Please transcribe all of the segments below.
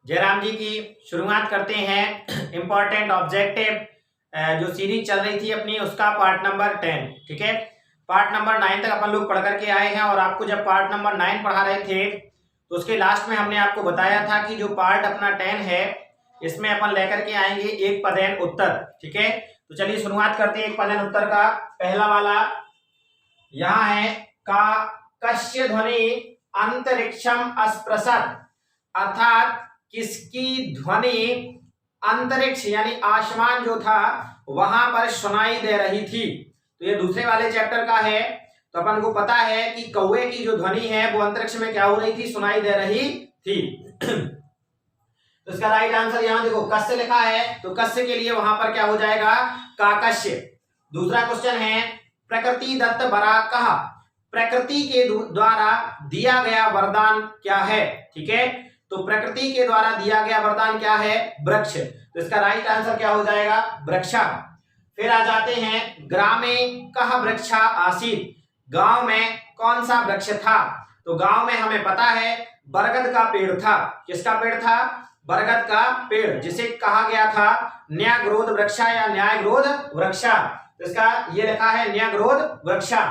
जयराम जी की शुरुआत करते हैं। इंपॉर्टेंट ऑब्जेक्टिव जो सीरीज चल रही थी अपनी, उसका पार्ट नंबर 10। ठीक है, पार्ट नंबर 9 तक अपन लोग पढ़ करके आए हैं और आपको जब पार्ट नंबर 9 पढ़ा रहे थे तो उसके लास्ट में हमने आपको बताया था कि जो पार्ट अपना 10 है इसमें अपन लेकर के आएंगे एक पदेन उत्तर। ठीक है, तो चलिए शुरुआत करते हैं एक पदेन उत्तर का। पहला वाला यहाँ है, का कस्य ध्वनि अंतरिक्षम अस्पृशत, अर्थात किसकी ध्वनि अंतरिक्ष यानी आसमान जो था वहां पर सुनाई दे रही थी। तो ये दूसरे वाले चैप्टर का है। तो अपन को पता है कि कौवे की जो ध्वनि है वो अंतरिक्ष में क्या हो रही थी, सुनाई दे रही थी। तो इसका राइट आंसर यहाँ देखो कस्य लिखा है, तो कस्य के लिए वहां पर क्या हो जाएगा, काकस्य। दूसरा क्वेश्चन है, प्रकृति दत्त वरा कहा, प्रकृति के द्वारा दिया गया वरदान क्या है। ठीक है, तो प्रकृति के द्वारा दिया गया वरदान क्या है, वृक्ष। तो इसका राइट आंसर क्या हो जाएगा, वृक्षा। फिर आ जाते हैं, ग्रामे कह वृक्षा आसीत, गांव में कौन सा वृक्ष था। तो गांव में हमें पता है बरगद का पेड़ था। किसका पेड़ था, बरगद का पेड़, जिसे कहा गया था न्यायग्रोध वृक्षा या न्यायग्रोध वृक्षा। तो इसका ये लिखा है न्यायग्रोध वृक्षा।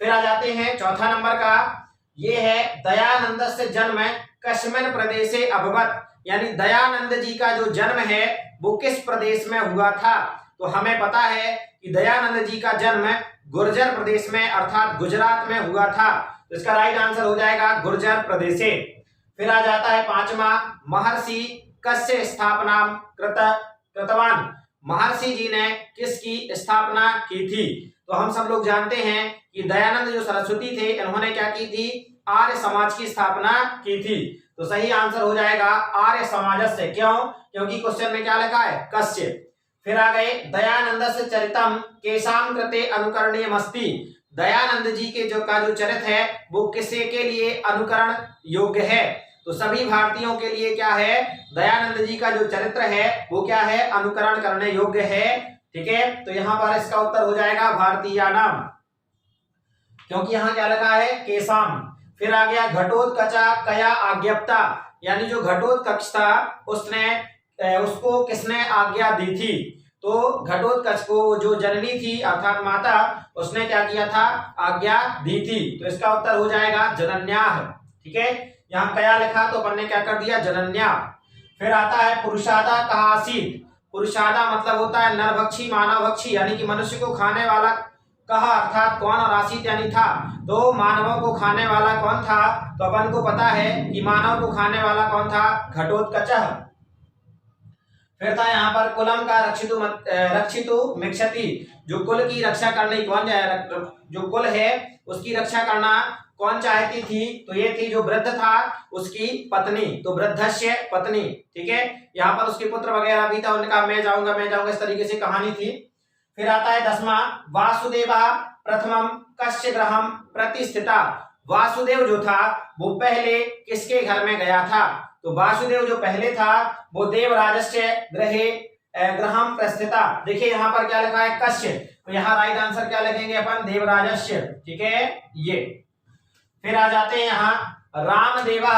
फिर आ जाते हैं चौथा नंबर का, ये है दयानंद से जन्म कस्मिन प्रदेशे अभवत, यानी दयानंद जी का जो जन्म है वो किस प्रदेश में हुआ था। तो हमें पता है कि दयानंद जी का जन्म गुर्जर प्रदेश में अर्थात गुजरात में हुआ था। तो इसका राइट आंसर हो जाएगा गुर्जर प्रदेशे। फिर आ जाता है पांचवा, महर्षि कस्य स्थापना कृतवान, महर्षि जी ने किसकी स्थापना की थी। तो हम सब लोग जानते हैं कि दयानंद जो सरस्वती थे इन्होंने क्या की थी, आर्य समाज की स्थापना की थी। तो सही आंसर हो जाएगा आर्य समाज से। क्यों, क्योंकि क्वेश्चन में क्या लिखा है, कस्य। फिर आ गए, दयानंद से चरितम केशाम कृते अनुकरणीय मस्ती, दयानंद जी के जो चरित्र है वो किसे के लिए अनुकरण योग्य है। तो सभी भारतीयों के लिए क्या है, दयानंद जी का जो चरित्र है वो क्या है, अनुकरण करने योग्य है। ठीक है, तो यहाँ पर इसका उत्तर हो जाएगा भारतीय नाम, क्योंकि यहाँ क्या लिखा है, केशाम। फिर आ गया, घटोत्कचा कया आज्ञप्ता, यानी जो घटोत्कच था उसको किसने आज्ञा दी थी। तो घटोत्कच को जो जननी थी अर्थात माता, उसने क्या किया था, आज्ञा दी थी। तो इसका उत्तर हो जाएगा जनन्याह। ठीक है, यहाँ कया लिखा तो अपन ने क्या कर दिया, जनन्याह। फिर आता है, पुरुषादा कहा आसीत, पुरुषादा मतलब होता है नरभक्षी मानवभक्षी, यानी कि मनुष्य को खाने वाला कहा अर्थात कौन, और आसीत यानी था। तो मानवों को खाने वाला कौन था, तो अपन को पता है कि मानव को खाने वाला कौन था, घटोत्कचः। फिर था यहाँ पर, कुलम का रक्षितु मिक्षति, जो कुल की रक्षा करने कौन, जो कुल है उसकी रक्षा करना कौन चाहती थी, तो ये थी जो वृद्ध था उसकी पत्नी, तो वृद्धस्य पत्नी। ठीक है, यहाँ पर उसके पुत्र वगैरह भी था, उनका मैं जाऊंगा इस तरीके से कहानी थी। फिर आता है 10वां, वासुदेव प्रथमम कस्य गृहम प्रतिष्ठिता, वासुदेव जो था वो पहले किसके घर में गया था। तो वासुदेव जो पहले था वो देवराजस्य गृहम प्रस्थिता। देखिए यहाँ पर क्या लिखा है, कस्य, तो यहाँ राइट आंसर क्या लिखेंगे अपन, देवराजस्य। ठीक है, ये। फिर आ जाते हैं यहाँ, रामदेवा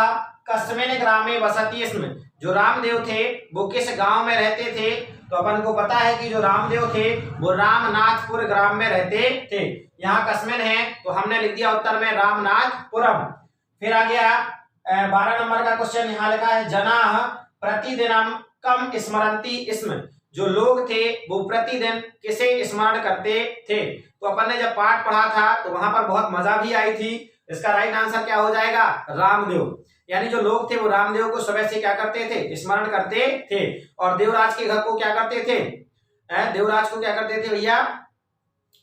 कस्मिन ग्रामे वसति स्म, जो रामदेव थे वो किस गांव में रहते थे। तो अपन को पता है कि जो रामदेव थे वो रामनाथपुर ग्राम में रहते थे। यहाँ कस्मिन है तो हमने लिख दिया उत्तर में रामनाथपुरम। फिर आ गया 12 नंबर का क्वेश्चन, यहाँ लिखा है, जनाः प्रतिदिनम कम स्मरन्ति स्म, जो लोग थे वो प्रतिदिन किसे स्मरण करते थे। तो अपन ने जब पाठ पढ़ा था तो वहां पर बहुत मजा भी आई थी। इसका राइट आंसर क्या हो जाएगा, रामदेव, यानी जो लोग थे वो रामदेव को सुबह से क्या करते थे, स्मरण करते थे। और देवराज के घर को क्या करते थे, देवराज को क्या करते थे भैया,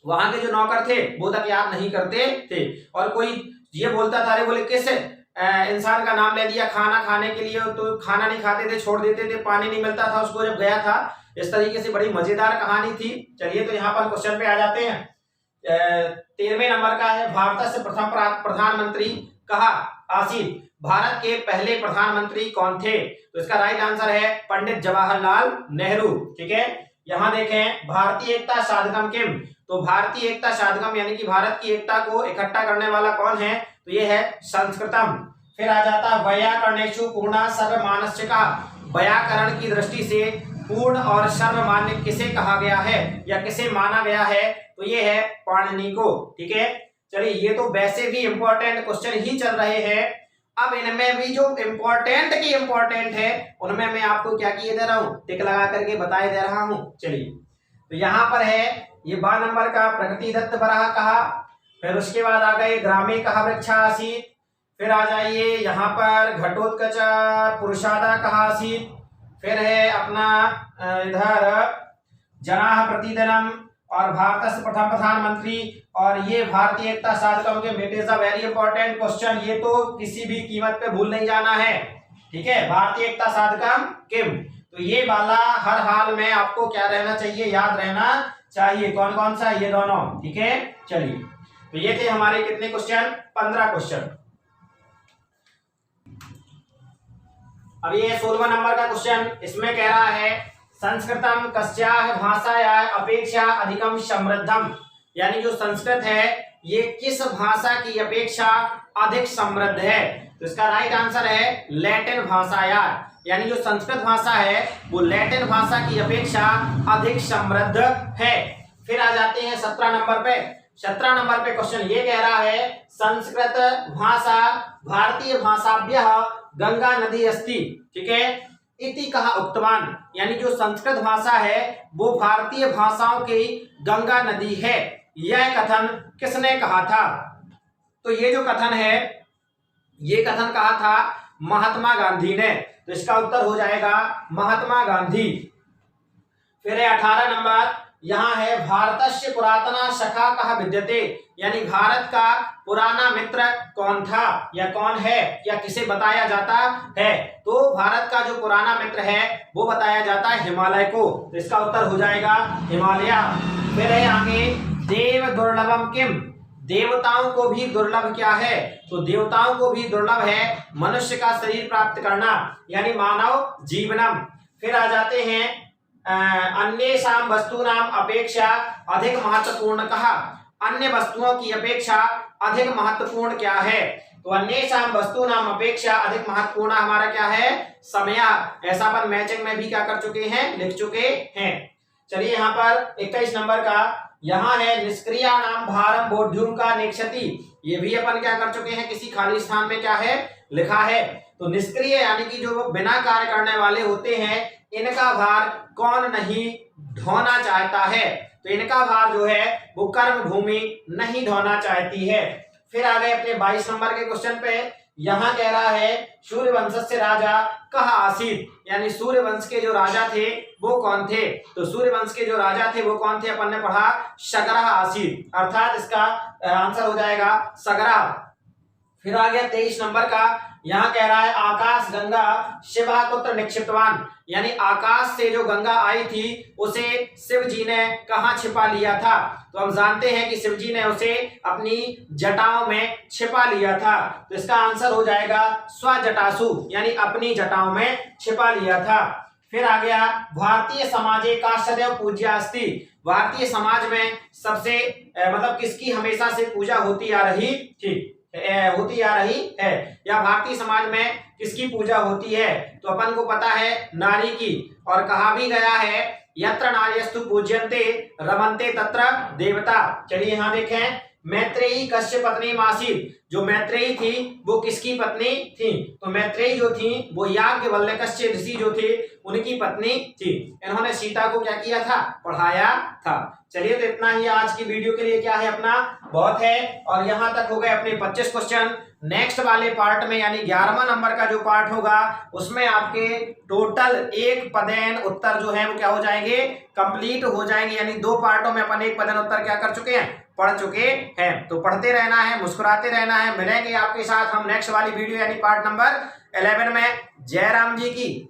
वहां के जो नौकर थे वो तक याद नहीं करते थे। और कोई ये बोलता था, अरे बोले किस इंसान का नाम ले दिया खाना खाने के लिए, तो खाना नहीं खाते थे, छोड़ देते थे, पानी नहीं मिलता था उसको जब गया था। इस तरीके से बड़ी मजेदार कहानी थी। चलिए तो यहाँ पर क्वेश्चन पे आ जाते हैं। 13वें नंबर का है, भारत से प्रथम प्रधानमंत्री कहा आसीत, भारत के पहले प्रधानमंत्री कौन थे। तो इसका राइट आंसर है पंडित जवाहरलाल नेहरू। ठीक है, यहाँ देखें, भारतीय एकता साधकम किम, तो भारतीय एकता साधकम यानी कि भारत की एकता को इकट्ठा करने वाला कौन है, तो ये है संस्कृतम। फिर आ जाता है, वैयाकरणेषु पूर्णा सर्वमानस्य का, व्याकरण की दृष्टि से पूर्ण और सर्वमान्य किसे कहा गया है या किसे माना गया है, तो ये है पाणिनि को। ठीक है, चलिए ये तो वैसे भी इंपॉर्टेंट क्वेश्चन ही चल रहे हैं। अब इनमें भी जो इंपॉर्टेंट है उनमें मैं आपको क्या किए दे रहा हूं, टिक लगा करके बताए दे रहा हूं। चलिए तो यहाँ पर है ये 12 नंबर का प्रकृति दत्त बराह कहा, फिर उसके बाद आ गए ग्रामे कहा वृक्षा आसीत, फिर आ जाइए यहाँ पर घटोत्कच पुरुषादा कहा आसीत, फिर है अपना इधर जनाः प्रतिदिनम और भारत प्रथम प्रधानमंत्री, और ये भारतीय एकता साधकम के it is a very important question, ये तो किसी भी कीमत पे भूल नहीं जाना है। ठीक है, भारतीय एकता साधकम किम, तो ये वाला हर हाल में आपको क्या रहना चाहिए, याद रहना चाहिए। कौन कौन सा, ये दोनों। ठीक है, चलिए तो ये थे हमारे कितने क्वेश्चन, 15 क्वेश्चन। अब ये 16वां नंबर का क्वेश्चन, इसमें कह रहा है संस्कृतम कस्याः भाषायाः अपेक्षा अधिकम समृद्धम, यानी जो संस्कृत है ये किस भाषा की अपेक्षा अधिक समृद्ध है, तो इसका राइट आंसर है लैटिन भाषायाः, यानी जो संस्कृत भाषा है वो लैटिन भाषा की अपेक्षा अधिक समृद्ध है। फिर आ जाते हैं 17 नंबर पे। 17 नंबर पे क्वेश्चन ये कह रहा है संस्कृत भाषा भारतीय भाषाभ्यः गंगा नदी अस्ति। ठीक है, इति कहा उक्तवान, यानी जो संस्कृत भाषा है वो भारतीय भाषाओं की गंगा नदी है, यह कथन किसने कहा था, तो ये जो कथन है ये कथन कहा था महात्मा गांधी ने, तो इसका उत्तर हो जाएगा महात्मा गांधी। फिर है 18 नंबर, यहाँ है भारतस्य पुरातना सखा कहा विद्यते, यानी भारत का पुराना मित्र कौन था या कौन है या किसे बताया जाता है, तो भारत का जो पुराना मित्र है वो बताया जाता है हिमालय को, तो इसका उत्तर हो जाएगा हिमालय। फिर है आगे देव दुर्लभम किम, देवताओं को भी दुर्लभ क्या है, तो देवताओं को भी दुर्लभ है मनुष्य का शरीर प्राप्त करना, यानी मानव जीवनम। फिर आ जाते हैं अन्येषां वस्तूनां अपेक्षा अधिक महत्वपूर्ण कहा, अन्य वस्तुओं की अपेक्षा अधिक महत्वपूर्ण क्या है, तो अन्येषां वस्तूनां अपेक्षा अधिक महत्वपूर्ण हमारा क्या है, समय। ऐसा अपन मैचिंग में भी क्या कर चुके हैं, लिख चुके हैं। चलिए यहाँ पर 21 नंबर का, यहाँ है निष्क्रियाणां भारम बोध्युम का नेक्षति, ये भी अपन क्या कर चुके हैं, किसी खाली स्थान में क्या है लिखा है, तो निष्क्रिय यानी कि जो बिना कार्य करने वाले होते हैं इनका भार कौन नहीं ढोना चाहता है, तो इनका भार जो है वो कर्म भूमि नहीं ढोना चाहती है। फिर आ गए अपने 22 नंबर के क्वेश्चन पे, यहाँ कह रहा है सूर्यवंश से राजा कहा आसीत, यानी सूर्यवंश के जो राजा थे वो कौन थे, तो सूर्यवंश के जो राजा थे वो कौन थे, अपन ने पढ़ा सगरः आसीत, अर्थात इसका आंसर हो जाएगा सगरः। फिर आ गया 23 नंबर का, यहाँ कह रहा है आकाश गंगा शिवा पुत्र निक्षिप्तवान, यानी आकाश से जो गंगा आई थी उसे शिव जी ने कहाँ छिपा लिया था, तो हम जानते हैं कि शिव जी ने उसे अपनी जटाओं में छिपा लिया था, तो इसका आंसर हो जाएगा स्वजटासु, यानी अपनी जटाओं में छिपा लिया था। फिर आ गया भारतीय समाजे का सदैव पूज्या अस्ति, भारतीय समाज में सबसे मतलब किसकी हमेशा से पूजा होती आ रही है या भारतीय समाज में किसकी पूजा होती है, तो अपन को पता है नारी की, और कहा भी गया है यत्र नार्यस्तु पूज्यन्ते रमन्ते तत्र देवता। चलिए यहाँ देखें मैत्रेयी कश्य पत्नी मासीत, जो मैत्रेयी थी वो किसकी पत्नी थी, तो मैत्रेयी जो थी वो याज्ञवल्क्य कश्य ऋषि जो थे उनकी पत्नी थी, इन्होंने सीता को क्या किया था, पढ़ाया था। चलिए तो इतना ही आज की वीडियो के लिए क्या है अपना बहुत है, और यहाँ तक हो गए अपने 25 क्वेश्चन। नेक्स्ट वाले पार्ट में यानी 11वां नंबर का जो पार्ट होगा उसमें आपके टोटल एक पदेन उत्तर जो है वो क्या हो जाएंगे, कंप्लीट हो जाएंगे, यानी 2 पार्टों में अपन एक पदेन उत्तर क्या कर चुके हैं, पढ़ चुके हैं। तो पढ़ते रहना है, मुस्कुराते रहना है, मिलेंगे आपके साथ हम नेक्स्ट वाली वीडियो यानी पार्ट नंबर 11 में। जय राम जी की।